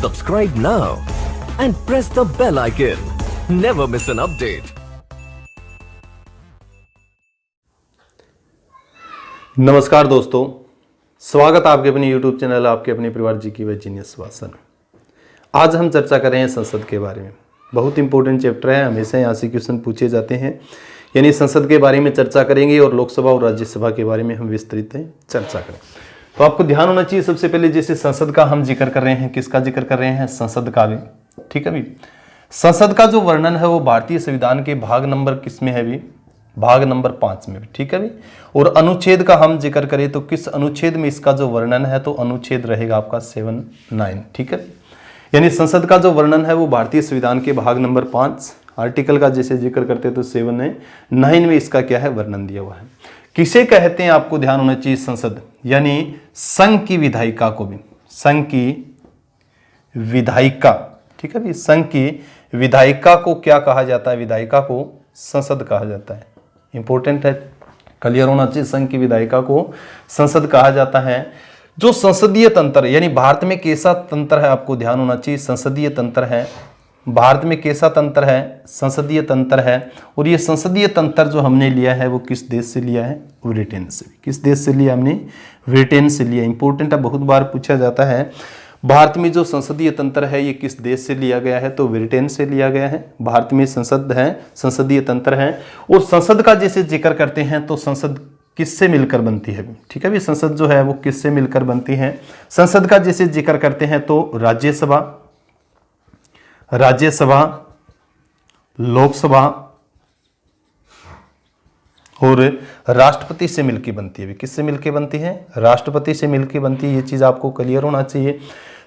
Subscribe now and press the bell icon. Never miss an update. नमस्कार दोस्तों, स्वागत है आपके अपने YouTube चैनल आपके अपने परिवार जी की वे जीनियस वासन। आज हम चर्चा कर रहे हैं संसद के बारे में। बहुत इंपॉर्टेंट चैप्टर है, हमेशा यहाँ से क्वेश्चन पूछे जाते हैं। यानी संसद के बारे में चर्चा करेंगे और लोकसभा और राज्यसभा के बारे में हम विस्तृत चर्चा करें। तो आपको ध्यान होना चाहिए सबसे पहले, जैसे संसद का हम जिक्र कर रहे हैं, किसका जिक्र कर रहे हैं? संसद का भी। ठीक है भी, संसद का जो वर्णन है वो भारतीय संविधान के भाग नंबर किस में है भी? भाग नंबर 5 में भी। ठीक है भी। और अनुच्छेद का हम जिक्र करें तो किस अनुच्छेद में इसका जो वर्णन है, तो अनुच्छेद रहेगा आपका 7(9). ठीक है, यानी संसद का जो वर्णन है वो भारतीय संविधान के भाग नंबर 5 आर्टिकल का जैसे जिक्र करते हैं तो 7(9) में इसका क्या है? वर्णन दिया हुआ है। किसे कहते हैं आपको ध्यान होना चाहिए? संसद यानी संघ की विधायिका को भी, संघ की विधायिका। ठीक है भी, संघ की विधायिका को क्या कहा जाता है? विधायिका को संसद कहा जाता है। इंपॉर्टेंट है, क्लियर होना चाहिए। संघ की विधायिका को संसद कहा जाता है। जो संसदीय तंत्र, यानी भारत में कैसा तंत्र है आपको ध्यान होना चाहिए? संसदीय तंत्र है। भारत में कैसा तंत्र है? संसदीय तंत्र है। और ये संसदीय तंत्र जो हमने लिया है वो किस देश से लिया है? ब्रिटेन से। किस देश से लिया हमने? ब्रिटेन से लिया। इंपॉर्टेंट है, बहुत बार पूछा जाता है भारत में जो संसदीय तंत्र है ये किस देश से लिया गया है? तो ब्रिटेन से लिया गया है। भारत में संसद है, संसदीय तंत्र है। और संसद का जैसे जिक्र करते हैं तो संसद किससे मिलकर बनती है? ठीक है भी, संसद जो है वो किससे मिलकर बनती है? संसद का जैसे जिक्र करते हैं तो राज्यसभा, लोकसभा और राष्ट्रपति से मिलकर बनती है। किससे मिलकर बनती है? राष्ट्रपति से मिलकर बनती है। ये चीज आपको क्लियर होना चाहिए।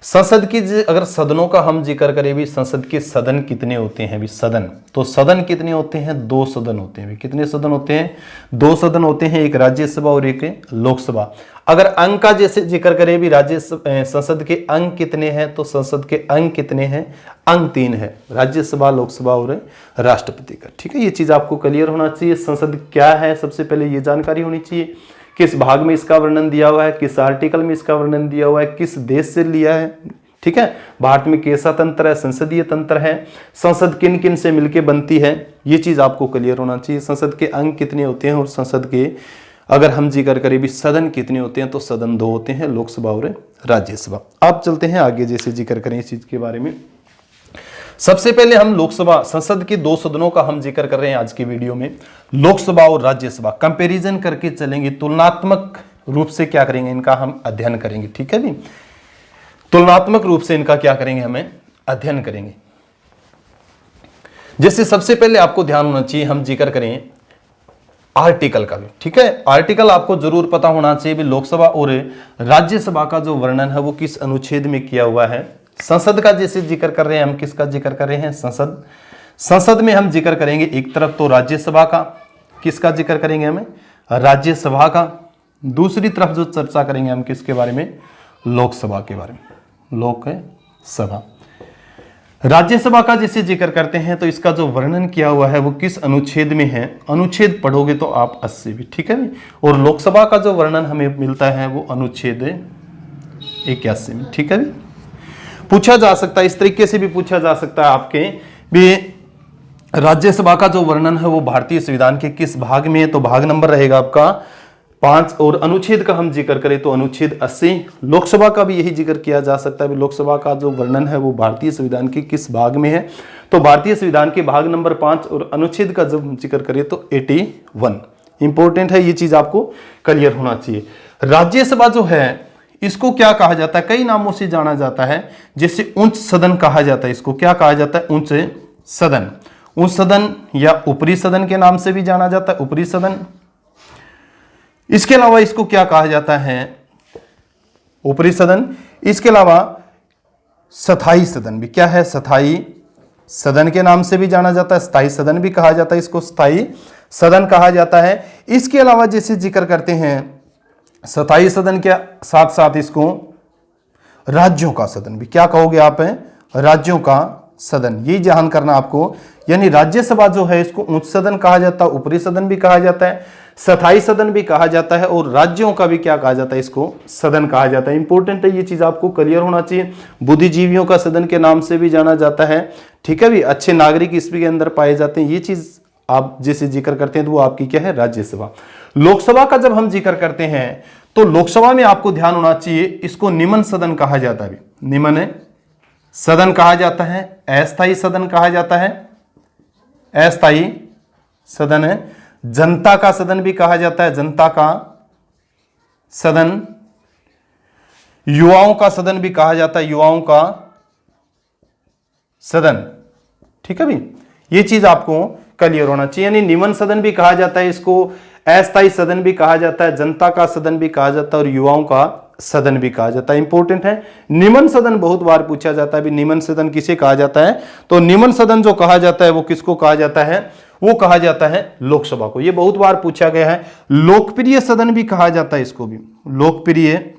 संसद की अगर सदनों का हम जिक्र करें भी, संसद के सदन कितने होते हैं भी? सदन, तो सदन कितने होते हैं? 2 सदन होते हैं। कितने सदन होते हैं? 2 सदन होते हैं, एक राज्यसभा और एक लोकसभा। अगर अंक का जैसे जिक्र करें भी, संसद के अंक कितने हैं? तो संसद के अंक कितने हैं? अंक 3 है, राज्यसभा, लोकसभा और राष्ट्रपति का। ठीक है, ये चीज आपको क्लियर होना चाहिए। संसद क्या है सबसे पहले ये जानकारी होनी चाहिए। किस भाग में इसका वर्णन दिया हुआ है, किस आर्टिकल में इसका वर्णन दिया हुआ है, किस देश से लिया है। ठीक है, भारत में कैसा तंत्र है? संसदीय तंत्र है। संसद किन किन से मिलकर बनती है, ये चीज आपको क्लियर होना चाहिए। संसद के अंक कितने होते हैं और संसद के अगर हम जिक्र करें भी सदन कितने होते हैं, तो सदन 2 होते हैं, लोकसभा और राज्यसभा। अब चलते हैं आगे, जैसे जिक्र करें इस चीज के बारे में। सबसे पहले हम लोकसभा, संसद के 2 सदनों का हम जिक्र कर रहे हैं आज की वीडियो में। लोकसभा और राज्यसभा कंपैरिजन करके चलेंगे, तुलनात्मक रूप से क्या करेंगे, इनका हम अध्ययन करेंगे। ठीक है भी, तुलनात्मक रूप से इनका क्या करेंगे, हमें अध्ययन करेंगे। जैसे सबसे पहले आपको ध्यान होना चाहिए, हम जिक्र करें आर्टिकल का भी। ठीक है, आर्टिकल आपको जरूर पता होना चाहिए भी। लोकसभा और राज्यसभा का जो वर्णन है वो किस अनुच्छेद में किया हुआ है? संसद का जैसे जिक्र कर रहे हैं हम, किसका जिक्र कर रहे हैं? संसद। संसद में हम जिक्र करेंगे एक तरफ तो राज्यसभा का, किसका जिक्र करेंगे हमें? राज्यसभा का। दूसरी तरफ जो चर्चा करेंगे हम किसके बारे में? लोकसभा के बारे में, लोकसभा। राज्यसभा का जैसे जिक्र करते हैं तो इसका जो वर्णन किया हुआ है वो किस अनुच्छेद में है? अनुच्छेद पढ़ोगे तो आप 80 भी। ठीक है, और लोकसभा का जो वर्णन हमें मिलता है वो अनुच्छेद 81 में। ठीक है, पूछा जा सकता है, इस तरीके से भी पूछा जा सकता है आपके भी, राज्यसभा का जो वर्णन है वो भारतीय संविधान के किस भाग में है? तो भाग नंबर रहेगा आपका 5। और अनुच्छेद का हम जिक्र करें तो अनुच्छेद 80। लोकसभा का भी यही जिक्र किया जा सकता है, लोकसभा का जो वर्णन है वो भारतीय संविधान के किस भाग में है? तो भारतीय संविधान के भाग नंबर 5। और अनुच्छेद का जब जिक्र करें तो 81। इंपॉर्टेंट है, ये चीज आपको क्लियर होना चाहिए। राज्यसभा जो है इसको क्या कहा जाता है? कई नामों से जाना जाता है, जैसे उच्च सदन कहा जाता है। इसको क्या कहा जाता है? उच्च सदन। उच्च सदन या ऊपरी सदन के नाम से भी जाना जाता है, ऊपरी सदन। इसके अलावा इसको क्या कहा जाता है? ऊपरी सदन। इसके अलावा स्थायी सदन भी, क्या है? स्थायी सदन के नाम से भी जाना जाता है, स्थायी सदन भी कहा जाता है, इसको स्थायी सदन कहा जाता है। इसके अलावा जैसे जिक्र करते हैं स्थायी सदन के साथ साथ इसको राज्यों का सदन भी, क्या कहोगे आप? राज्यों का सदन। ये ध्यान करना आपको। यानी राज्यसभा जो है इसको उच्च सदन कहा जाता है, ऊपरी सदन भी कहा जाता है। स्थायी सदन भी कहा जाता है और राज्यों का भी क्या कहा जाता है, इसको सदन कहा जाता है। इंपॉर्टेंट है, ये चीज आपको क्लियर होना चाहिए। बुद्धिजीवियों का सदन के नाम से भी जाना जाता है, ठीक है भी। अच्छे नागरिक इसके अंदर पाए जाते हैं, ये चीज आप जैसे जिक्र करते हैं तो वो आपकी क्या है, राज्यसभा। लोकसभा का जब हम जिक्र करते हैं तो लोकसभा में आपको ध्यान होना चाहिए, इसको निम्न सदन कहा जाता है। निम्न सदन कहा जाता है, अस्थायी सदन कहा जाता है, अस्थायी सदन है। जनता का सदन भी कहा जाता है, जनता का सदन। युवाओं का सदन भी कहा जाता है, युवाओं का सदन, ठीक है भी। ये चीज आपको क्लियर होना चाहिए। यानी निम्न सदन भी कहा जाता है इसको, अस्थायी सदन भी कहा जाता है, जनता का सदन भी कहा जाता है और युवाओं का सदन भी कहा जाता है। इंपॉर्टेंट है, निम्न सदन बहुत बार पूछा जाता है। निम्न सदन किसे कहा जाता है, तो निम्न सदन जो कहा जाता है वो किसको कहा जाता है, वो कहा जाता है लोकसभा को। ये बहुत बार पूछा गया है। लोकप्रिय सदन भी कहा जाता है इसको भी, लोकप्रिय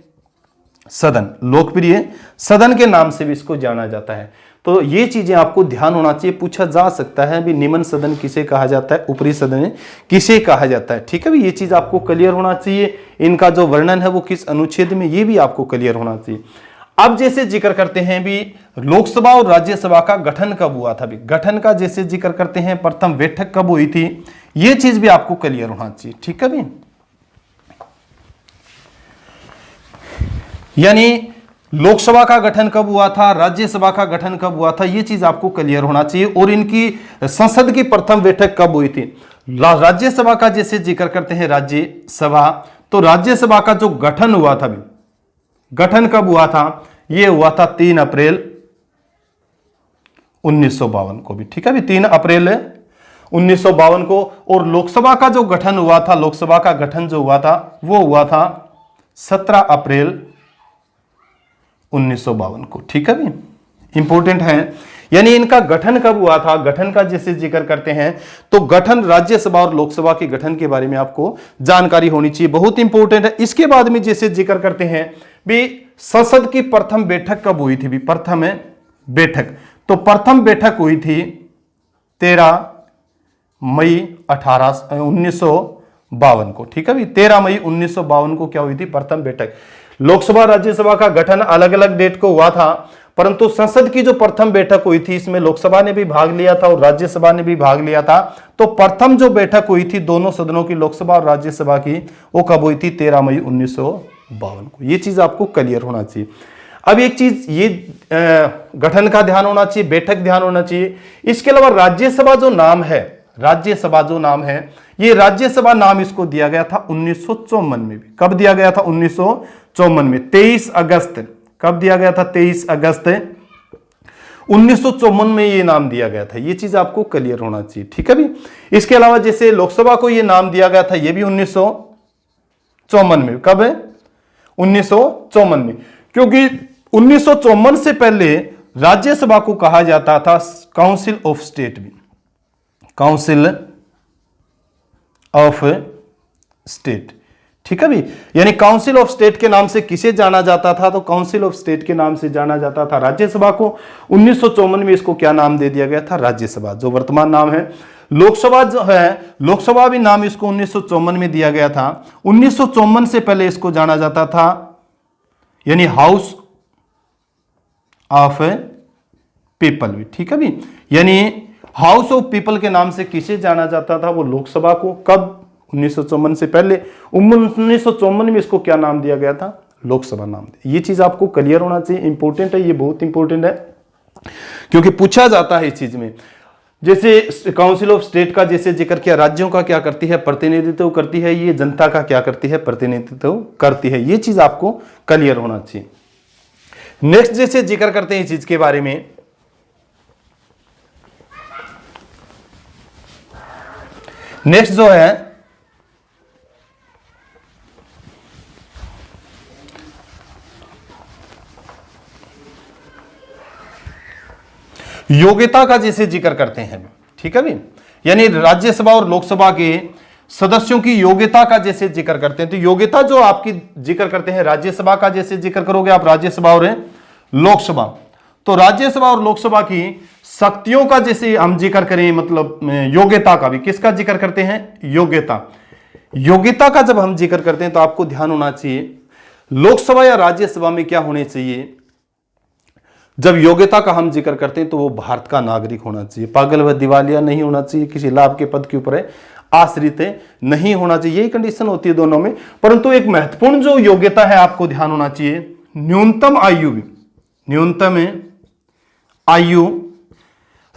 सदन, लोकप्रिय सदन के नाम से भी इसको जाना जाता है। तो ये चीजें आपको ध्यान होना चाहिए, पूछा जा सकता है भी निम्न सदन किसे कहा जाता है, ऊपरी सदन किसे कहा जाता है, ठीक है भी। ये चीज आपको क्लियर होना चाहिए। इनका जो वर्णन है वो किस अनुच्छेद में, ये भी आपको क्लियर होना चाहिए। अब जैसे जिक्र करते हैं भी लोकसभा और राज्यसभा का गठन कब हुआ था भी, गठन का जैसे जिक्र करते हैं, प्रथम बैठक कब हुई थी, ये चीज भी आपको क्लियर होना चाहिए, ठीक है भी। यानी लोकसभा का गठन कब हुआ था, राज्यसभा का गठन कब हुआ था, ये चीज आपको क्लियर होना चाहिए। और इनकी संसद की प्रथम बैठक कब हुई थी। राज्यसभा का जैसे जिक्र करते हैं, राज्यसभा, तो राज्यसभा का जो गठन हुआ था भी, गठन कब हुआ था, ये हुआ था 3 अप्रैल 1952 को भी, ठीक है भी, 3 अप्रैल 1952 को। और लोकसभा का जो गठन हुआ था, लोकसभा का गठन जो हुआ था वो हुआ था 17 अप्रैल 1952 को, ठीक है भी। इंपॉर्टेंट है, यानी इनका गठन कब हुआ था, गठन का जैसे जिक्र करते हैं तो गठन राज्यसभा और लोकसभा के गठन के बारे में आपको जानकारी होनी चाहिए, बहुत इंपॉर्टेंट है। इसके बाद में जैसे जिक्र करते हैं भी संसद की प्रथम बैठक कब हुई थी भी, प्रथम बैठक, तो प्रथम बैठक हुई थी 13 मई 1952 को, ठीक है भी। 13 मई 1952 को क्या हुई थी, प्रथम बैठक। लोकसभा राज्यसभा का गठन अलग अलग डेट को हुआ था, परंतु संसद की जो प्रथम बैठक हुई थी इसमें लोकसभा ने भी भाग लिया था और राज्यसभा ने भी भाग लिया था। तो प्रथम जो बैठक हुई थी दोनों सदनों की, लोकसभा और राज्यसभा की, वो कब हुई थी, 13 मई 1952 को। ये चीज आपको क्लियर होना चाहिए। अब एक चीज ये गठन का ध्यान होना चाहिए, बैठक ध्यान होना चाहिए। इसके अलावा राज्यसभा जो नाम है, राज्यसभा जो नाम है, ये राज्यसभा नाम इसको दिया गया था 1954 में भी। कब दिया गया था, 1954 में, 23 अगस्त। कब दिया गया था, 23 अगस्त 1954 में ये नाम दिया गया था। ये चीज आपको क्लियर होना चाहिए, ठीक है भी। इसके अलावा जैसे लोकसभा को ये नाम दिया गया था, ये भी 1954 में। कब है, 1954 में, क्योंकि 1954 से पहले राज्यसभा को कहा जाता था काउंसिल ऑफ स्टेट भी, काउंसिल ऑफ स्टेट, ठीक है भी। यानी काउंसिल ऑफ स्टेट के नाम से किसे जाना जाता था, तो काउंसिल ऑफ स्टेट के नाम से जाना जाता था राज्यसभा को। 1954 में इसको क्या नाम दे दिया गया था, राज्यसभा, जो वर्तमान नाम है। लोकसभा जो है, लोकसभा भी नाम इसको 1954 में दिया गया था। 1954 से पहले इसको जाना जाता था यानी हाउस ऑफ पीपल भी, ठीक है भी। यानी हाउस ऑफ पीपल के नाम से किसे जाना जाता था, वो लोकसभा को। कब, 1954 से पहले। 1954 में इसको क्या नाम दिया गया था, लोकसभा नाम। ये चीज आपको क्लियर होना चाहिए, इंपॉर्टेंट है, ये बहुत इंपॉर्टेंट है क्योंकि पूछा जाता है इस चीज में। जैसे काउंसिल ऑफ स्टेट का जैसे जिक्र किया, राज्यों का क्या करती है, प्रतिनिधित्व करती है, ये जनता का क्या करती है, प्रतिनिधित्व करती है। ये चीज आपको क्लियर होना चाहिए। नेक्स्ट जैसे जिक्र करते हैं इस चीज के बारे में, नेक्स्ट जो है योग्यता का जैसे जिक्र करते हैं, ठीक है भी। यानी राज्यसभा और लोकसभा के सदस्यों की योग्यता का जैसे जिक्र करते हैं, तो योग्यता जो आपकी जिक्र करते हैं, राज्यसभा का जैसे जिक्र करोगे आप, राज्यसभा और लोकसभा, तो राज्यसभा और लोकसभा की शक्तियों का जैसे हम जिक्र करें, मतलब योग्यता का भी, किसका जिक्र करते हैं, योग्यता। योग्यता का जब हम जिक्र करते हैं तो आपको ध्यान होना चाहिए लोकसभा या राज्यसभा में क्या होने चाहिए। जब योग्यता का हम जिक्र करते हैं तो वो भारत का नागरिक होना चाहिए, पागल व दिवालिया नहीं होना चाहिए, किसी लाभ के पद के ऊपर आश्रित नहीं होना चाहिए, यही कंडीशन होती है दोनों में। परंतु एक महत्वपूर्ण जो योग्यता है आपको ध्यान होना चाहिए, न्यूनतम आयु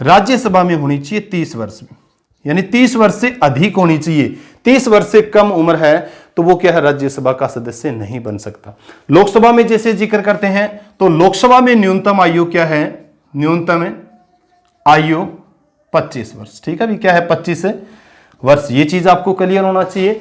राज्यसभा में होनी चाहिए 30 वर्ष में, यानी 30 वर्ष से अधिक होनी चाहिए। 30 वर्ष से कम उम्र है तो वो क्या है, राज्यसभा का सदस्य नहीं बन सकता। लोकसभा में जैसे जिक्र करते हैं तो लोकसभा में न्यूनतम आयु क्या है, न्यूनतम आयु 25 वर्ष। ठीक है, अभी क्या है 25 वर्ष, ये चीज आपको क्लियर होना चाहिए।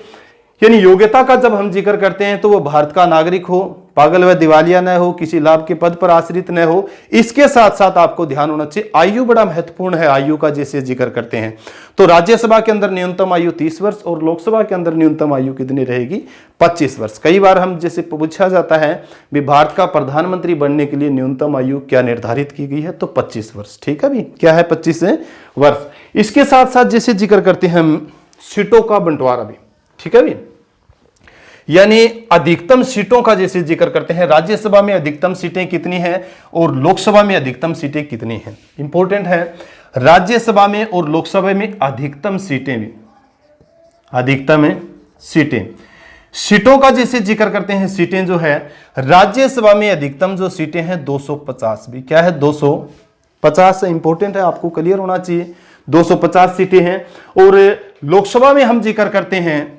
यानी योग्यता का जब हम जिक्र करते हैं तो वो भारत का नागरिक हो, पागल व दिवालिया न हो, किसी लाभ के पद पर आश्रित न हो। इसके साथ साथ आपको ध्यान होना चाहिए आयु बड़ा महत्वपूर्ण है। आयु का जैसे जिक्र करते हैं तो राज्यसभा के अंदर न्यूनतम आयु 30 वर्ष और लोकसभा के अंदर न्यूनतम आयु कितनी रहेगी, 25 वर्ष। कई बार हम जैसे पूछा जाता है भी भारत का प्रधानमंत्री बनने के लिए न्यूनतम आयु क्या निर्धारित की गई है, तो 25 वर्ष। ठीक है, भी क्या है 25 वर्ष। इसके साथ साथ जैसे जिक्र करते हैं हम सीटों का बंटवारा भी। ठीक है भी, यानी अधिकतम सीटों का जैसे जिक्र करते हैं, राज्यसभा में अधिकतम सीटें कितनी हैं और लोकसभा में अधिकतम सीटें कितनी हैं। इंपॉर्टेंट है, राज्यसभा में और लोकसभा में अधिकतम सीटें भी, अधिकतम सीटों का जैसे जिक्र करते हैं, सीटें जो है राज्यसभा में अधिकतम जो सीटें हैं 250 भी, क्या है 250। इंपॉर्टेंट है, आपको क्लियर होना चाहिए 250 सीटें हैं। और लोकसभा में हम जिक्र करते हैं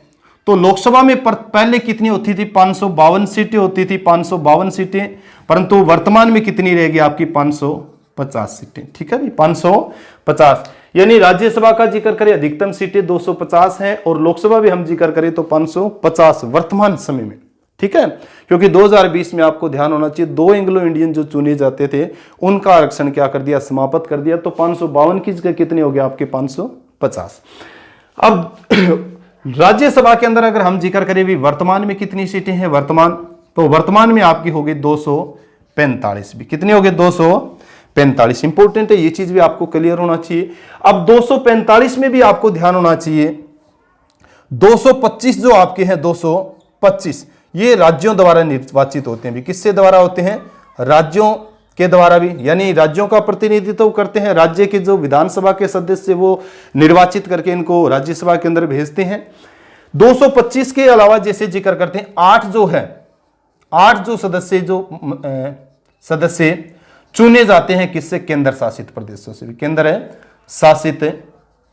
तो लोकसभा में पहले कितनी होती थी, 552 सीटें होती थी, 552 सीटें, परंतु वर्तमान में कितनी रहेगी आपकी 550 सीटें। ठीक है भी, 550। यानी राज्यसभा का जिक्र करें अधिकतम सीटें 250 हैं और लोकसभा भी हम जिक्र करें तो 550 वर्तमान समय में। ठीक है, क्योंकि 2020 में आपको ध्यान होना चाहिए 2 एंग्लो इंडियन जो चुने जाते थे उनका आरक्षण क्या कर दिया, समाप्त कर दिया। तो 552 की जगह कितने हो गए आपके 550। अब राज्यसभा के अंदर अगर हम जिक्र करें भी वर्तमान में कितनी सीटें हैं, वर्तमान में आपकी होगी 245 भी, कितने हो गए 245। इंपॉर्टेंट है, ये चीज भी आपको क्लियर होना चाहिए। अब 245 में भी आपको ध्यान होना चाहिए 225 जो आपके हैं 225 ये राज्यों द्वारा निर्वाचित होते हैं भी। किससे द्वारा होते हैं, राज्यों के द्वारा भी, यानी राज्यों का प्रतिनिधित्व करते हैं। राज्य के जो विधानसभा के सदस्य वो निर्वाचित करके इनको राज्यसभा के अंदर भेजते हैं। 225 के अलावा जैसे जिक्र करते हैं 8 जो सदस्य चुने जाते हैं किससे, केंद्र शासित प्रदेशों से भी, केंद्र शासित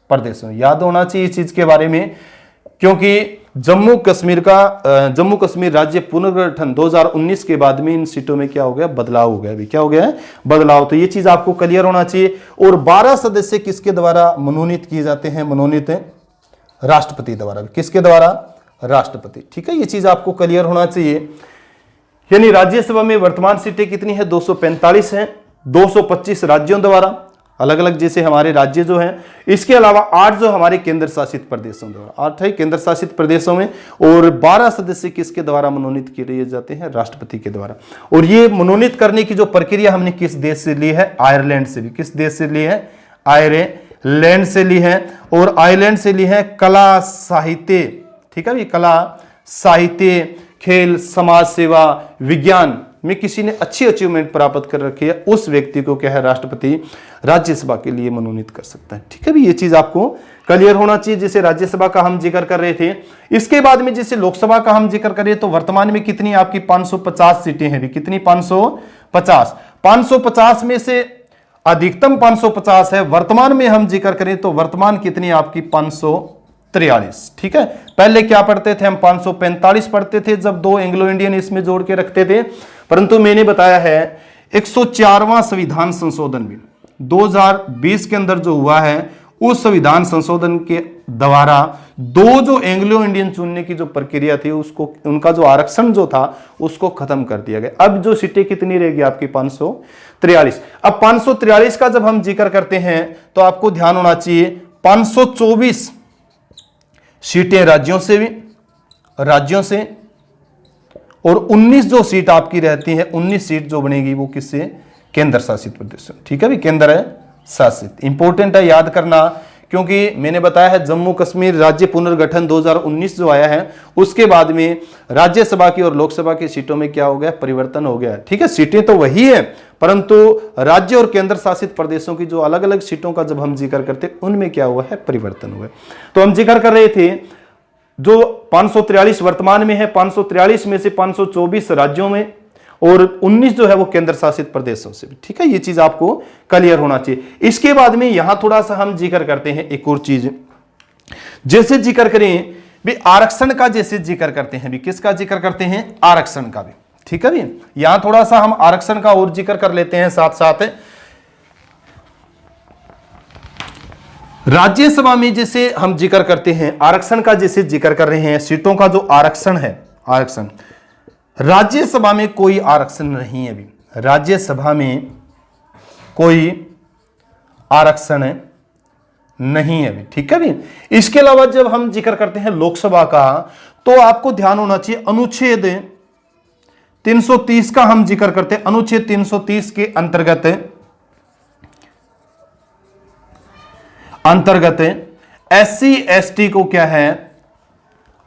प्रदेशों। याद होना चाहिए इस चीज के बारे में, क्योंकि जम्मू कश्मीर राज्य पुनर्गठन 2019 के बाद में इन सीटों में क्या हो गया, बदलाव हो गया भी। क्या हो गया है, बदलाव। तो ये चीज आपको क्लियर होना चाहिए। और 12 सदस्य किसके द्वारा मनोनीत किए जाते हैं, मनोनीत राष्ट्रपति द्वारा भी। किसके द्वारा, राष्ट्रपति। ठीक है, ये चीज आपको क्लियर होना चाहिए। यानी राज्यसभा में वर्तमान सीटें कितनी है, 245 है, 225 राज्यों द्वारा, अलग अलग जैसे हमारे राज्य जो हैं। इसके अलावा 8 जो हमारे केंद्र शासित प्रदेशों द्वारा, 8 है केंद्र शासित प्रदेशों में, और 12 सदस्य किसके द्वारा मनोनीत किए जाते हैं, राष्ट्रपति के द्वारा। और ये मनोनीत करने की जो प्रक्रिया हमने किस देश से ली है, आयरलैंड से भी। किस देश से ली है, आयरलैंड से ली है। और आयरलैंड से ली है कला साहित्य, ठीक है भी, कला साहित्य, खेल, समाज सेवा, विज्ञान में किसी ने अच्छी अचीवमेंट प्राप्त कर रखी है, उस व्यक्ति को क्या है, राष्ट्रपति राज्यसभा के लिए मनोनीत कर सकता है। ठीक है भी, ये चीज आपको क्लियर होना चाहिए। जैसे राज्यसभा का हम जिक्र कर रहे थे, इसके बाद में जैसे लोकसभा का हम जिक्र करें तो वर्तमान में कितनी आपकी 550 सीटें हैं भी। कितनी, 550। 550 में से अधिकतम 550 है। वर्तमान में हम जिक्र करें तो वर्तमान कितनी आपकी 543। ठीक है, पहले क्या पढ़ते थे हम, 545 पढ़ते थे जब 2 एंग्लो इंडियन इसमें जोड़ के रखते थे। परंतु मैंने बताया है 104वां संविधान संशोधन भी 2020 के अंदर जो हुआ है, उस संविधान संशोधन के द्वारा 2 जो एंग्लो इंडियन चुनने की जो प्रक्रिया थी उसको, उनका जो आरक्षण जो था उसको खत्म कर दिया गया। अब जो सीटें कितनी रहेगी आपकी 543। अब 543 का जब हम जिक्र करते हैं तो आपको ध्यान होना चाहिए 524 सीटें राज्यों से और 19 जो सीट आपकी रहती है, 19 सीट जो बनेगी वो किससे, केंद्र शासित प्रदेश। ठीक है भी, केंद्र शासित। इंपॉर्टेंट है याद करना, क्योंकि मैंने बताया है जम्मू कश्मीर राज्य पुनर्गठन 2019 जो आया है उसके बाद में राज्यसभा की और लोकसभा की सीटों में क्या हो गया, परिवर्तन हो गया। ठीक है, सीटें तो वही है परंतु राज्य और केंद्र शासित प्रदेशों की जो अलग अलग सीटों का जब हम जिक्र करते उनमें क्या हुआ है, परिवर्तन हुआ। तो हम जिक्र कर रहे थे जो 543 वर्तमान में है, 543 में से 524 राज्यों में और 19 जो है वो केंद्र शासित प्रदेशों से भी। ठीक है, ये चीज आपको क्लियर होना चाहिए। इसके बाद में यहां थोड़ा सा हम जिक्र करते हैं एक और चीज, जैसे जिक्र करें भी आरक्षण का, जैसे जिक्र करते हैं भी किसका जिक्र करते हैं, आरक्षण का भी। ठीक है भी, यहां थोड़ा सा हम आरक्षण का और जिक्र कर लेते हैं साथ साथ। राज्यसभा में जैसे हम जिक्र करते हैं आरक्षण का, जैसे जिक्र कर रहे हैं सीटों का जो आरक्षण है, आरक्षण राज्यसभा में कोई आरक्षण नहीं है अभी, राज्यसभा में कोई आरक्षण नहीं है अभी। ठीक है भी, इसके अलावा जब हम जिक्र करते हैं लोकसभा का तो आपको ध्यान होना चाहिए अनुच्छेद 330 का हम जिक्र करते हैं। अनुच्छेद 330 के अंतर्गत एससी एसटी को क्या है,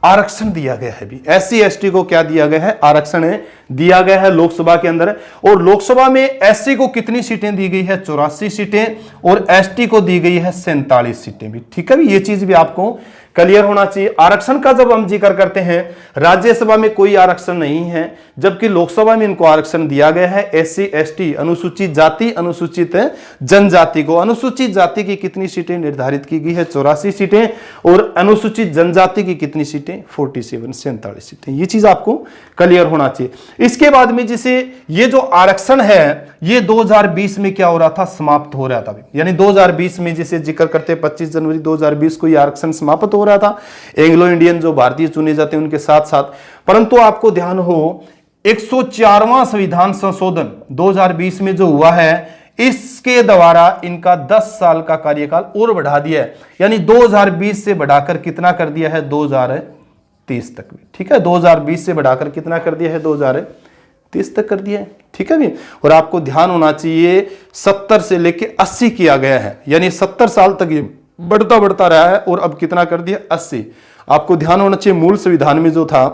आरक्षण दिया गया है भी। एससी एसटी को क्या दिया गया है, आरक्षण दिया गया है लोकसभा के अंदर। और लोकसभा में एससी को कितनी सीटें दी गई है, 84 सीटें, और एसटी को दी गई है 47 सीटें भी। ठीक है भी, ये चीज भी आपको क्लियर होना चाहिए। आरक्षण का जब हम जिक्र करते हैं राज्यसभा में कोई आरक्षण नहीं है, जबकि लोकसभा में इनको आरक्षण दिया गया है। एससी एसटी अनुसूचित जाति अनुसूचित जनजाति को, अनुसूचित जाति की कितनी सीटें निर्धारित की गई है, 84 सीटें, और अनुसूचित जनजाति की कितनी सीटें, 47 सीटें। ये चीज आपको क्लियर होना चाहिए। इसके बाद में जैसे ये जो आरक्षण है ये 2020 में क्या हो रहा था, समाप्त हो रहा था। यानी 2020 में जैसे जिक्र करते 25 जनवरी 2020 को ये आरक्षण समाप्त हो रहा था एंग्लो इंडियन जो भारतीय चुने जाते हैं उनके साथ साथ। परंतु आपको ध्यान हो 104वां संविधान संशोधन 2020 में जो हुआ है इसके द्वारा इनका 10 साल का कार्यकाल और बढ़ा दिया है। यानी 2020 से बढ़ाकर कितना कर दिया है, 2030 तक भी। ठीक है, 2020 से बढ़ाकर कितना कर दिया है, 2030 तक कर दिया है। ठीक है भी, और आपको ध्यान होना चाहिए 70 से लेके 80 किया गया है, यानी 70 साल तक ये बढ़ता रहा है और अब कितना कर दिया, 80। आपको ध्यान होना चाहिए मूल संविधान में जो था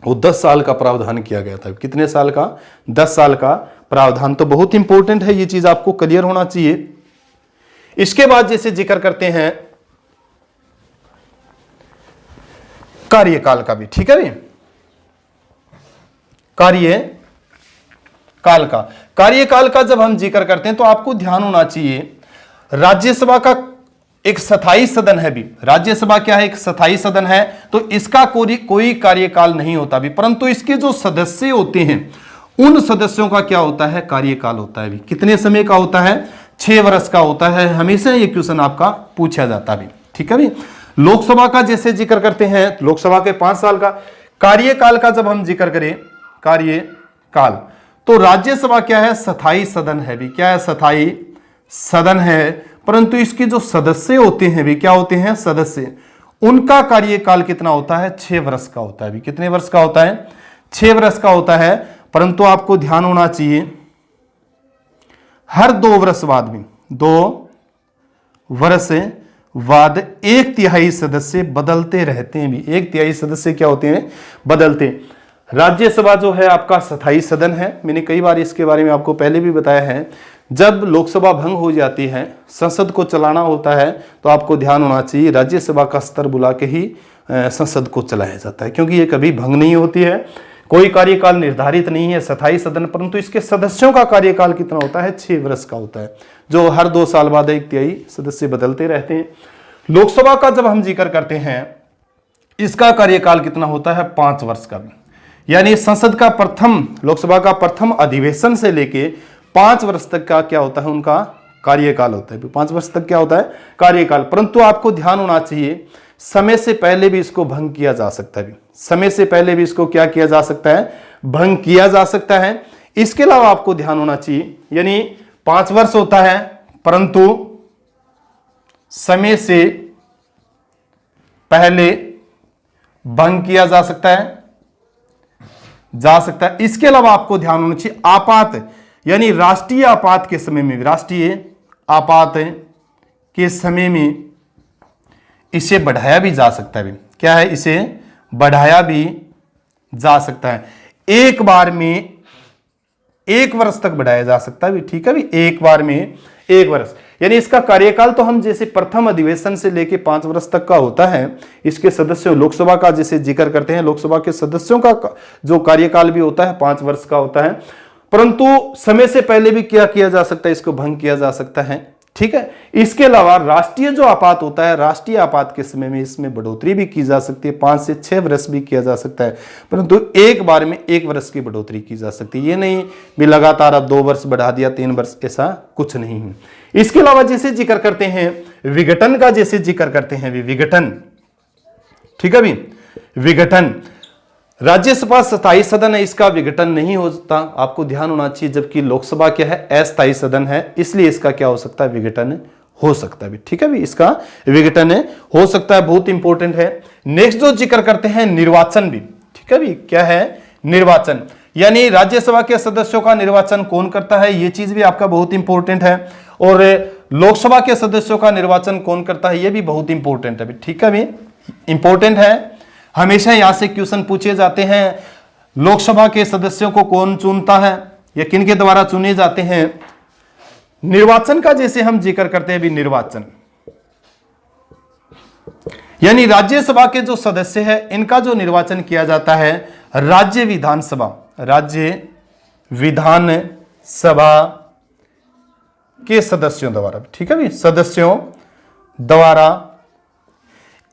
वो 10 साल का प्रावधान किया गया था। कितने साल का, 10 साल का प्रावधान। तो बहुत इंपॉर्टेंट है, ये चीज आपको क्लियर होना चाहिए। इसके बाद जैसे जिक्र करते हैं कार्यकाल का भी। ठीक है भी, कार्यकाल का जब हम जिक्र करते हैं तो आपको ध्यान होना चाहिए राज्यसभा का एक स्थायी सदन है भी। राज्यसभा क्या है, एक स्थायी सदन है, तो इसका कोई कार्यकाल नहीं होता भी, परंतु इसके जो सदस्य होते हैं उन सदस्यों का क्या होता है, कार्यकाल होता है भी। कितने समय का होता है, 6 वर्ष का होता है। हमेशा ये क्वेश्चन आपका पूछा जाता भी। ठीक है भी, लोकसभा का जैसे जिक्र करते हैं लोकसभा के 5 साल का कार्यकाल का जब हम जिक्र करें कार्यकाल, तो राज्यसभा क्या है, स्थायी सदन है भी। क्या है, स्थायी सदन है, परंतु इसके जो सदस्य होते हैं भी क्या होते हैं, सदस्य, उनका कार्यकाल कितना होता है, 6 वर्ष का होता है भी। कितने वर्ष का होता है, 6 वर्ष का होता है। परंतु आपको ध्यान होना चाहिए हर 2 वर्ष बाद में, 2 वर्ष बाद 1/3 सदस्य बदलते रहते हैं भी। 1/3 सदस्य क्या होते हैं, बदलते। राज्यसभा जो है आपका स्थायी सदन है। मैंने कई बार इसके बारे में आपको पहले भी बताया है। जब लोकसभा भंग हो जाती है, संसद को चलाना होता है, तो आपको ध्यान होना चाहिए राज्यसभा का स्तर बुला के ही संसद को चलाया जाता है, क्योंकि ये कभी भंग नहीं होती है। कोई कार्यकाल निर्धारित नहीं है स्थायी सदन, परंतु इसके सदस्यों का कार्यकाल कितना होता है, 6 वर्ष का होता है, जो हर 2 साल बाद 1/3 सदस्य बदलते रहते हैं। लोकसभा का जब हम जिक्र करते हैं इसका कार्यकाल कितना होता है, 5 वर्ष का। यानी संसद का लोकसभा का प्रथम अधिवेशन से लेके 5 वर्ष तक का क्या होता है, उनका कार्यकाल होता है। 5 वर्ष तक क्या होता है, कार्यकाल। परंतु आपको ध्यान होना चाहिए समय से पहले भी इसको भंग किया जा सकता है। समय से पहले भी इसको क्या किया जा सकता है, भंग किया जा सकता है। इसके अलावा आपको ध्यान होना चाहिए, यानी 5 वर्ष होता है, परंतु समय से पहले भंग किया जा सकता है। इसके अलावा आपको ध्यान होना चाहिए आपात, यानी राष्ट्रीय आपात के समय में, राष्ट्रीय आपात के समय में इसे बढ़ाया भी जा सकता है। क्या है, इसे बढ़ाया भी जा सकता है। एक बार में 1 वर्ष तक बढ़ाया जा सकता है भी, ठीक है भी, एक बार में 1 वर्ष। यानी इसका कार्यकाल तो हम जैसे प्रथम अधिवेशन से लेके 5 वर्ष तक का होता है। इसके सदस्यों, लोकसभा का जैसे जिक्र करते हैं, लोकसभा के सदस्यों का जो कार्यकाल भी होता है 5 वर्ष का होता है, परंतु समय से पहले भी क्या किया जा सकता है, इसको भंग किया जा सकता है, ठीक है। इसके अलावा राष्ट्रीय जो आपात होता है, राष्ट्रीय आपात के समय में इसमें बढ़ोतरी भी की जा सकती है, 5 से 6 वर्ष भी किया जा सकता है, परंतु एक बार में 1 वर्ष की बढ़ोतरी की जा सकती है। ये नहीं भी लगातार अब 2 वर्ष बढ़ा दिया, 3 वर्ष, ऐसा कुछ नहीं है। इसके अलावा जैसे जिक्र करते हैं विघटन का, जैसे जिक्र करते हैं विघटन, ठीक है भी, विघटन। राज्यसभा स्थायी सदन है, इसका विघटन नहीं होता, आपको ध्यान होना चाहिए, जबकि लोकसभा क्या है, अस्थायी सदन है, इसलिए इसका क्या हो सकता है, विघटन हो सकता है, ठीक है भी, इसका विघटन हो सकता है, बहुत इंपॉर्टेंट है। नेक्स्ट जो जिक्र करते हैं निर्वाचन भी, ठीक है भी, क्या है, निर्वाचन, यानी राज्यसभा के सदस्यों का निर्वाचन कौन करता है, यह चीज भी आपका बहुत इंपॉर्टेंट है। और लोकसभा के सदस्यों का निर्वाचन कौन करता है, यह भी बहुत इंपॉर्टेंट है, ठीक है भी, इंपॉर्टेंट है। हमेशा यहां से क्वेश्चन पूछे जाते हैं, लोकसभा के सदस्यों को कौन चुनता है या किन के द्वारा चुने जाते हैं। निर्वाचन का जैसे हम जिक्र करते हैं भी, निर्वाचन यानी राज्यसभा के जो सदस्य हैं इनका जो निर्वाचन किया जाता है राज्य विधानसभा, राज्य विधानसभा के सदस्यों द्वारा, ठीक है भी, सदस्यों द्वारा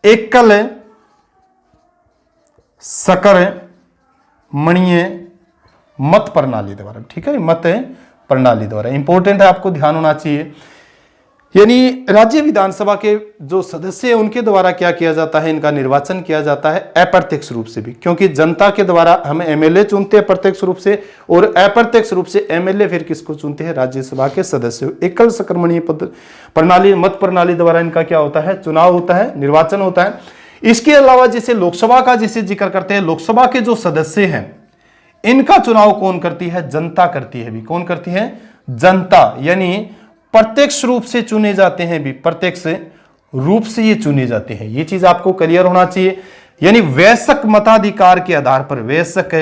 एकल सकर मणीय मत प्रणाली द्वारा, ठीक है, मत प्रणाली द्वारा, इंपॉर्टेंट है, आपको ध्यान होना चाहिए। यानी राज्य विधानसभा के जो सदस्य हैं उनके द्वारा क्या किया जाता है, इनका निर्वाचन किया जाता है अप्रत्यक्ष रूप से भी, क्योंकि जनता के द्वारा हम एमएलए चुनते हैं प्रत्यक्ष रूप से, और अप्रत्यक्ष रूप से एमएलए फिर किसको चुनते हैं, राज्यसभा के सदस्य। एकल सकरमणीय पद प्रणाली, मत प्रणाली द्वारा इनका क्या होता है, चुनाव होता है, निर्वाचन होता है। इसके अलावा जैसे लोकसभा का जैसे जिक्र करते हैं, लोकसभा के जो सदस्य हैं इनका चुनाव कौन करती है, जनता करती है भी, कौन करती है, जनता, यानी प्रत्यक्ष रूप से चुने जाते हैं भी, प्रत्यक्ष रूप से ये चुने जाते हैं, ये चीज आपको क्लियर होना चाहिए। यानी वयस्क मताधिकार के आधार पर, वयस्क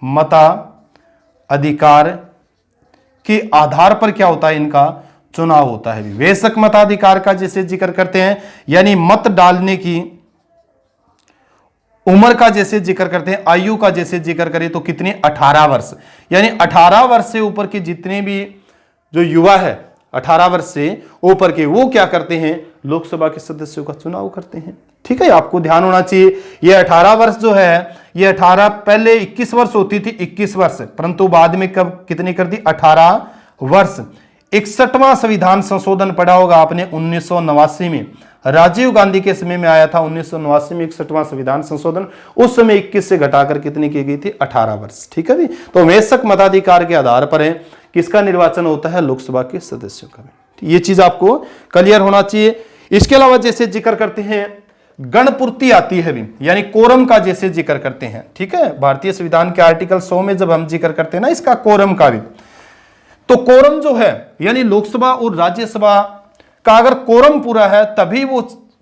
मताधिकार के आधार पर क्या होता है, इनका चुनाव होता है। वयस्क मताधिकार का जैसे जिक्र करते हैं, यानी मत डालने की उम्र का जैसे जिक्र करते हैं, आयु का जैसे जिक्र करें तो कितनी, 18 वर्ष, यानी 18 वर्ष से ऊपर के जितने भी जो युवा है 18 वर्ष से ऊपर के, वो क्या करते हैं, लोकसभा के सदस्यों का चुनाव करते हैं, ठीक है। आपको ध्यान होना चाहिए, ये 18 वर्ष जो है, ये 18 पहले 21 वर्ष होती थी, 21 वर्ष, परंतु बाद में कब कितनी कर दी, 18 वर्ष। 61वां संविधान संशोधन पढ़ा होगा आपने 1989 में, राजीव गांधी के समय में आया था 1989 में 61वां संविधान संशोधन, उस समय 21 से घटाकर कितनी की गई थी, 18 वर्ष, ठीक है भी। तो वयस्क मताधिकार के आधार पर है किसका निर्वाचन होता है, लोकसभा के सदस्यों का भी, ये चीज आपको क्लियर होना चाहिए। इसके अलावा जैसे जिक्र करते हैं गणपूर्ति आती है भी, यानी कोरम का जैसे जिक्र करते हैं, ठीक है। भारतीय संविधान के आर्टिकल 100 में जब हम जिक्र करते हैं ना इसका कोरम का भी, तो कोरम जो है यानी लोकसभा और राज्यसभा का अगर कोरम पूरा है तभी वो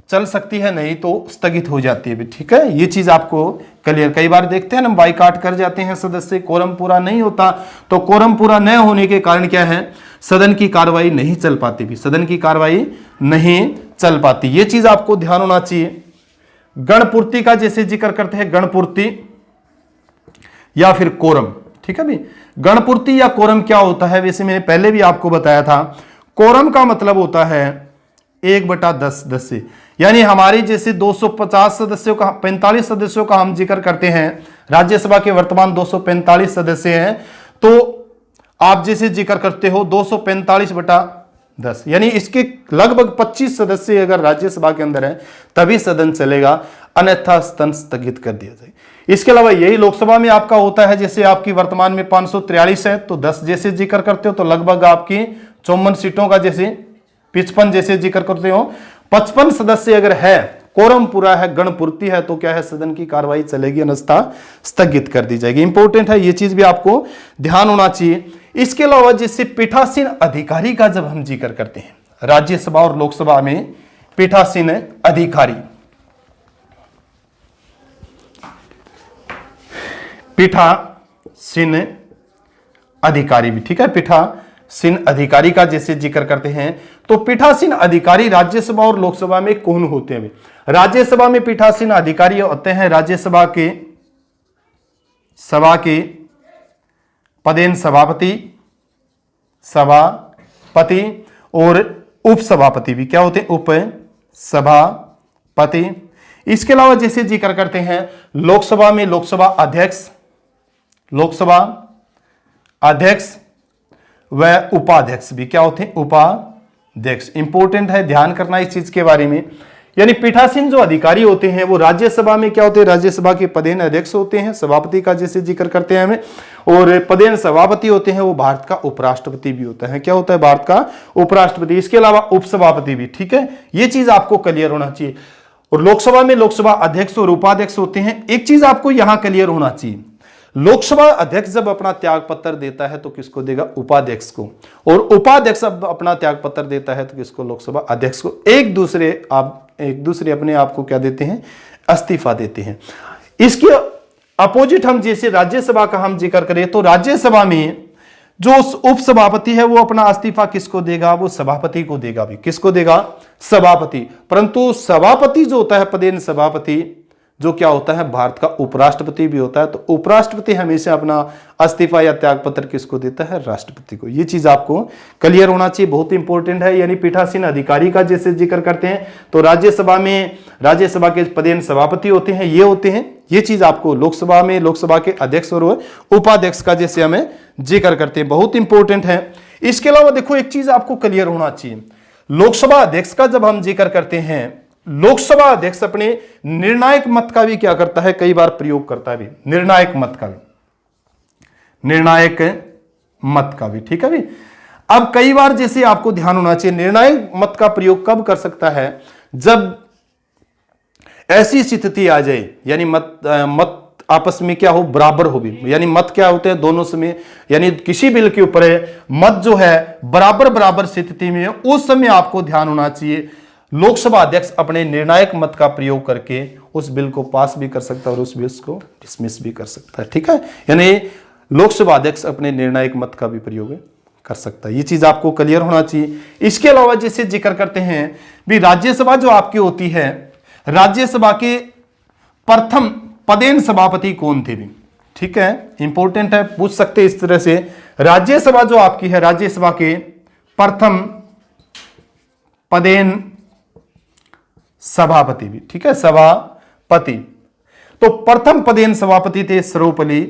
चल सकती है, नहीं तो स्थगित हो जाती है भी, ठीक है। ये चीज आपको क्लियर, कई बार देखते हैं ना बाइकाट कर जाते हैं सदस्य, कोरम पूरा नहीं होता, तो कोरम पूरा न होने के कारण क्या है, सदन की कार्रवाई नहीं चल पाती भी, सदन की कार्रवाई नहीं चल पाती, ये चीज आपको ध्यान होना चाहिए। गणपूर्ति का जैसे जिक्र करते हैं, गणपूर्ति या फिर कोरम, ठीक है भी। गणपूर्ति या कोरम क्या होता है, वैसे मैंने पहले भी आपको बताया था, कोरम का मतलब होता है 1/10 सदस्य, यानी हमारी जैसे 250 सदस्यों का, 45 सदस्यों का हम जिक्र करते हैं, राज्यसभा के वर्तमान 245 सदस्य हैं, तो आप जैसे जिक्र करते हो 245/10, यानी इसके लगभग 25 सदस्य अगर राज्यसभा के अंदर है तभी सदन चलेगा, अन्यथा सदन स्थगित कर दिया जाए। इसके अलावा यही लोकसभा में आपका होता है, जैसे आपकी वर्तमान में 543 है, तो 10 जैसे जिक्र करते हो तो लगभग आपकी 54 सीटों का जैसे 55 जैसे जिक्र करते हो, 55 सदस्य अगर है, कोरम पूरा है, गणपूर्ति है, तो क्या है, सदन की कार्रवाई चलेगी, अन्यथा स्थगित कर दी जाएगी। इंपॉर्टेंट है, ये चीज भी आपको ध्यान होना चाहिए। इसके अलावा जैसे पीठासीन अधिकारी का जब हम जिक्र करते हैं राज्यसभा और लोकसभा में, पीठासीन अधिकारी, पीठासीन अधिकारी भी, ठीक है। पीठासीन अधिकारी का जैसे जिक्र करते हैं तो पीठासीन अधिकारी राज्यसभा और लोकसभा में कौन होते हैं? राज्यसभा में पीठासीन अधिकारी होते हैं राज्यसभा के पदेन सभापति, और उपसभापति भी क्या होते हैं? उप सभापति। इसके अलावा जैसे जिक्र करते हैं लोकसभा में लोकसभा अध्यक्ष व उपाध्यक्ष भी क्या होते हैं? उपाध्यक्ष। इंपॉर्टेंट है, ध्यान करना इस चीज के बारे में। यानी पीठासीन जो अधिकारी होते हैं वो राज्यसभा में क्या होते हैं? राज्यसभा के पदेन अध्यक्ष होते हैं, सभापति का जैसे जिक्र करते हैं हमें, और पदेन सभापति होते हैं वो भारत का उपराष्ट्रपति भी होता है। क्या होता है? भारत का उपराष्ट्रपति। इसके अलावा उपसभापति भी, ठीक है। ये चीज आपको क्लियर होना चाहिए। और लोकसभा में लोकसभा अध्यक्ष और उपाध्यक्ष होते हैं। एक चीज आपको यहां क्लियर होना चाहिए, लोकसभा अध्यक्ष जब अपना त्याग पत्र देता है तो किसको देगा? उपाध्यक्ष को। और उपाध्यक्ष जब अपना त्याग पत्र देता है तो किसको? लोकसभा अध्यक्ष को। एक दूसरे अपने आप को क्या देते हैं? इस्तीफा देते हैं। इसके अपोजिट हम जैसे राज्यसभा का हम जिक्र करें तो राज्यसभा में जो उपसभापति है वो अपना इस्तीफा किसको देगा? वो सभापति को देगा भी। किसको देगा? सभापति। परंतु सभापति जो होता है, पदेन सभापति, जो क्या होता है? भारत का उपराष्ट्रपति भी होता है। तो उपराष्ट्रपति हमेशा अपना इस्तीफा या त्यागपत्र किसको देता है? राष्ट्रपति को। ये चीज आपको क्लियर होना चाहिए, बहुत इंपॉर्टेंट है। यानी पीठासीन अधिकारी का जैसे जिक्र करते हैं तो राज्यसभा के पदेन सभापति होते हैं, ये होते हैं। ये चीज आपको लोकसभा में लोकसभा के अध्यक्ष और उपाध्यक्ष का जैसे हमें जिक्र करते हैं, बहुत इंपॉर्टेंट है। इसके अलावा देखो एक चीज आपको क्लियर होना चाहिए, लोकसभा अध्यक्ष का जब हम जिक्र करते हैं, लोकसभा अध्यक्ष अपने निर्णायक मत का भी क्या करता है? कई बार प्रयोग करता है भी, निर्णायक मत का भी, ठीक है भी। अब कई बार जैसे आपको ध्यान होना चाहिए, निर्णायक मत का प्रयोग कब कर सकता है? जब ऐसी स्थिति आ जाए, यानी मत आपस में क्या हो? बराबर हो भी। यानी मत क्या होते हैं? दोनों समय, यानी किसी बिल के ऊपर मत जो है बराबर स्थिति में, उस समय आपको ध्यान होना चाहिए लोकसभा अध्यक्ष अपने निर्णायक मत का प्रयोग करके उस बिल को पास भी कर सकता है और उस बिल को डिसमिस भी कर सकता है, ठीक है। यानी लोकसभा अध्यक्ष अपने निर्णायक मत का भी प्रयोग कर सकता है। ये चीज आपको क्लियर होना चाहिए। इसके अलावा जैसे जिक्र करते हैं भी, राज्यसभा जो आपकी होती है, राज्यसभा के प्रथम पदेन सभापति कौन थे भी, ठीक है। इंपॉर्टेंट है, पूछ सकते हैं इस तरह से। राज्यसभा जो आपकी है, राज्यसभा के प्रथम पदेन सभापति भी, ठीक है, सभापति। तो प्रथम पदेन सभापति थे सर्वपल्ली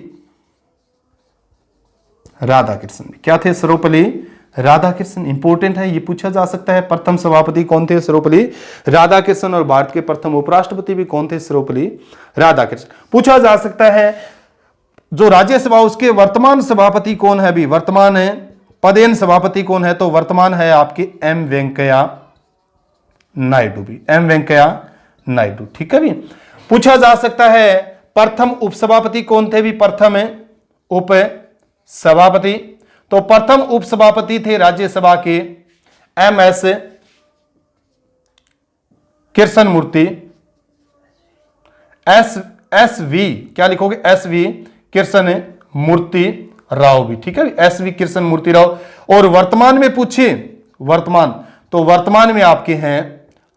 राधाकृष्णन। क्या थे? सर्वपल्ली राधाकृष्णन। इंपॉर्टेंट है, ये पूछा जा सकता है। प्रथम सभापति कौन थे? सर्वपल्ली राधाकृष्णन। और भारत के प्रथम उपराष्ट्रपति भी कौन थे? सर्वपल्ली राधाकृष्णन। पूछा जा सकता है जो राज्यसभा उसके वर्तमान सभापति कौन है भी, वर्तमान है पदेन सभापति कौन है? तो वर्तमान है आपके एम वेंकैया नायडू भी, एम वेंकैया नायडू, ठीक है भी। पूछा जा सकता है प्रथम उपसभापति कौन थे भी? प्रथम उप सभापति। तो प्रथम उपसभापति थे राज्यसभा के M S Krishnamurthy, S V क्या लिखोगे? एस वी कृष्णमूर्ति राव भी, ठीक है, एस वी कृष्णमूर्ति राव। और वर्तमान में पूछिए, वर्तमान, तो वर्तमान में आपके हैं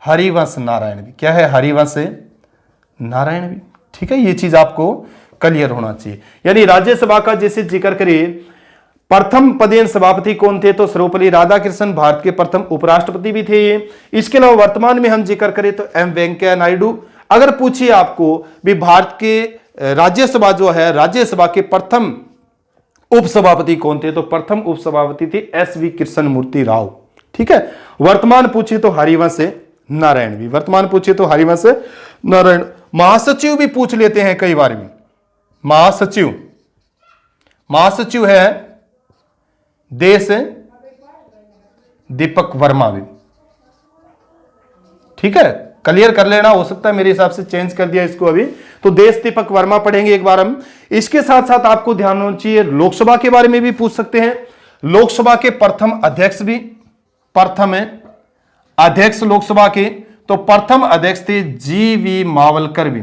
हरिवंश नारायण भी। क्या है? हरिवंश नारायण भी, ठीक है। ये चीज आपको क्लियर होना चाहिए। यानी राज्यसभा का जैसे जिक्र करिए, प्रथम पदेन सभापति कौन थे? तो सर्वपल्ली राधाकृष्णन, भारत के प्रथम उपराष्ट्रपति भी थे ये। इसके अलावा वर्तमान में हम जिक्र करें तो एम वेंकैया नायडू। अगर पूछिए आपको भी भारत के राज्यसभा जो है, राज्यसभा के प्रथम उपसभापति कौन थे? तो प्रथम उपसभापति थे एस वी कृष्णमूर्ति राव, ठीक है। वर्तमान पूछे तो हरिवंश नारायण भी, वर्तमान पूछे तो हरिवंश नारायण। महासचिव भी पूछ लेते हैं कई बार भी, महासचिव है देश दीपक वर्मा भी, ठीक है। क्लियर कर लेना, हो सकता है मेरे हिसाब से चेंज कर दिया इसको अभी, तो देश दीपक वर्मा पढ़ेंगे एक बार हम। इसके साथ साथ आपको ध्यान होना चाहिए लोकसभा के बारे में भी पूछ सकते हैं। लोकसभा के प्रथम अध्यक्ष भी, प्रथम अध्यक्ष लोकसभा के, तो प्रथम अध्यक्ष थे जीवी मावलकर भी,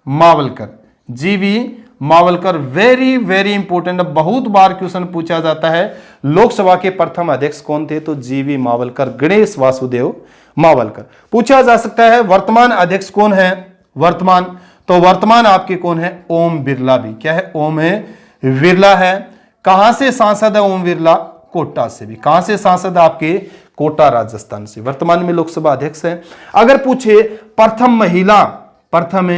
मावलकर, जीवी मावलकर। वेरी वेरी इंपॉर्टेंट, बहुत बार क्वेश्चन पूछा जाता है लोकसभा के प्रथम अध्यक्ष कौन थे, तो जीवी मावलकर, गणेश वासुदेव मावलकर। पूछा जा सकता है वर्तमान अध्यक्ष कौन है, वर्तमान, तो वर्तमान आपके कौन है, ओम बिरला भी, क्या है, ओम है बिरला है। कहां से सांसद है ओम बिरला, कोटा से भी। कहां से सांसद, आपके कोटा राजस्थान से, वर्तमान में लोकसभा अध्यक्ष है। अगर पूछे प्रथम महिला, प्रथम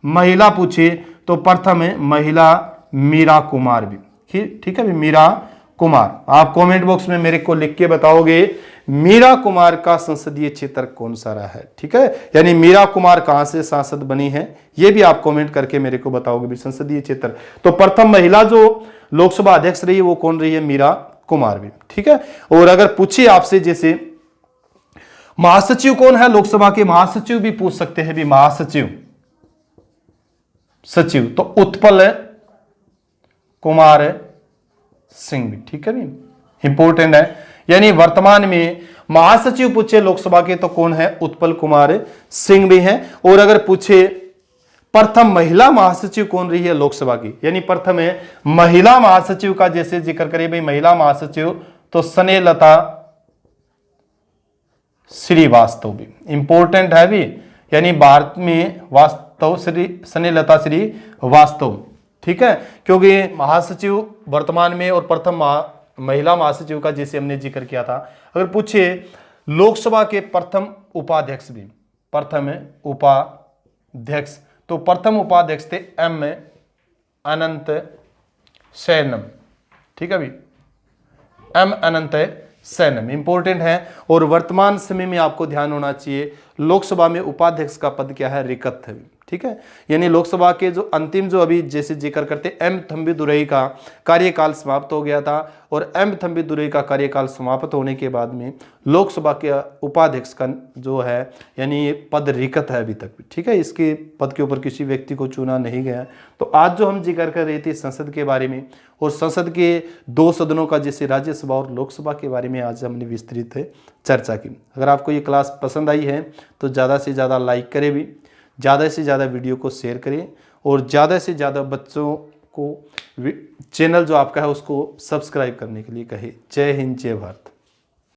महिला पूछे तो प्रथम महिला मीरा कुमार भी, ठीक है, मीरा कुमार। आप कमेंट बॉक्स में मेरे को लिख के बताओगे मीरा कुमार का संसदीय क्षेत्र कौन सा रहा है, ठीक है, यानी मीरा कुमार कहां से सांसद बनी है, ये भी आप कमेंट करके मेरे को बताओगे भी संसदीय क्षेत्र। तो प्रथम महिला जो लोकसभा अध्यक्ष रही है वो कौन रही है, मीरा कुमार भी, ठीक है। और अगर पूछिए आपसे जैसे महासचिव कौन है लोकसभा के, महासचिव भी पूछ सकते हैं भी, महासचिव, सचिव, तो उत्पल कुमार सिंह भी, ठीक है भी, इंपॉर्टेंट है। यानी वर्तमान में महासचिव पूछे लोकसभा के तो कौन है, उत्पल कुमार सिंह भी हैं। और अगर पूछे प्रथम महिला महासचिव कौन रही है लोकसभा की, यानी प्रथम महिला महासचिव का जैसे जिक्र करें भाई, महिला महासचिव तो स्नेहलता श्रीवास्तव भी, इंपॉर्टेंट है भी, यानी भारत में वास्तव श्री स्नेहलता श्रीवास्तव, ठीक है, क्योंकि महासचिव वर्तमान में और प्रथम महिला महासचिव का जैसे हमने जिक्र किया था। अगर पूछे लोकसभा के प्रथम उपाध्यक्ष भी, प्रथम उपाध्यक्ष, तो प्रथम उपाध्यक्ष थे एम अनंत सैनम, ठीक है भी, एम अनंत सैनम, इंपॉर्टेंट है। और वर्तमान समय में आपको ध्यान होना चाहिए लोकसभा में उपाध्यक्ष का पद क्या है, रिक्त है, ठीक है, यानी लोकसभा के जो अंतिम जो अभी जैसे जिक्र करते एम थम्बीदुरई का कार्यकाल समाप्त हो गया था, और एम थम्बीदुरई का कार्यकाल समाप्त होने के बाद में लोकसभा के उपाध्यक्ष का जो है यानी पद रिक्त है अभी तक भी, ठीक है, इसके पद के ऊपर किसी व्यक्ति को चुना नहीं गया। तो आज जो हम जिक्र कर रहे थे संसद के बारे में, और संसद के दो सदनों का जैसे राज्यसभा और लोकसभा के बारे में आज हमने विस्तृत चर्चा की। अगर आपको ये क्लास पसंद आई है तो ज़्यादा से ज़्यादा लाइक करें भी, ज़्यादा से ज़्यादा वीडियो को शेयर करें, और ज़्यादा से ज़्यादा बच्चों को चैनल जो आपका है उसको सब्सक्राइब करने के लिए कहे। जय हिंद, जय भारत।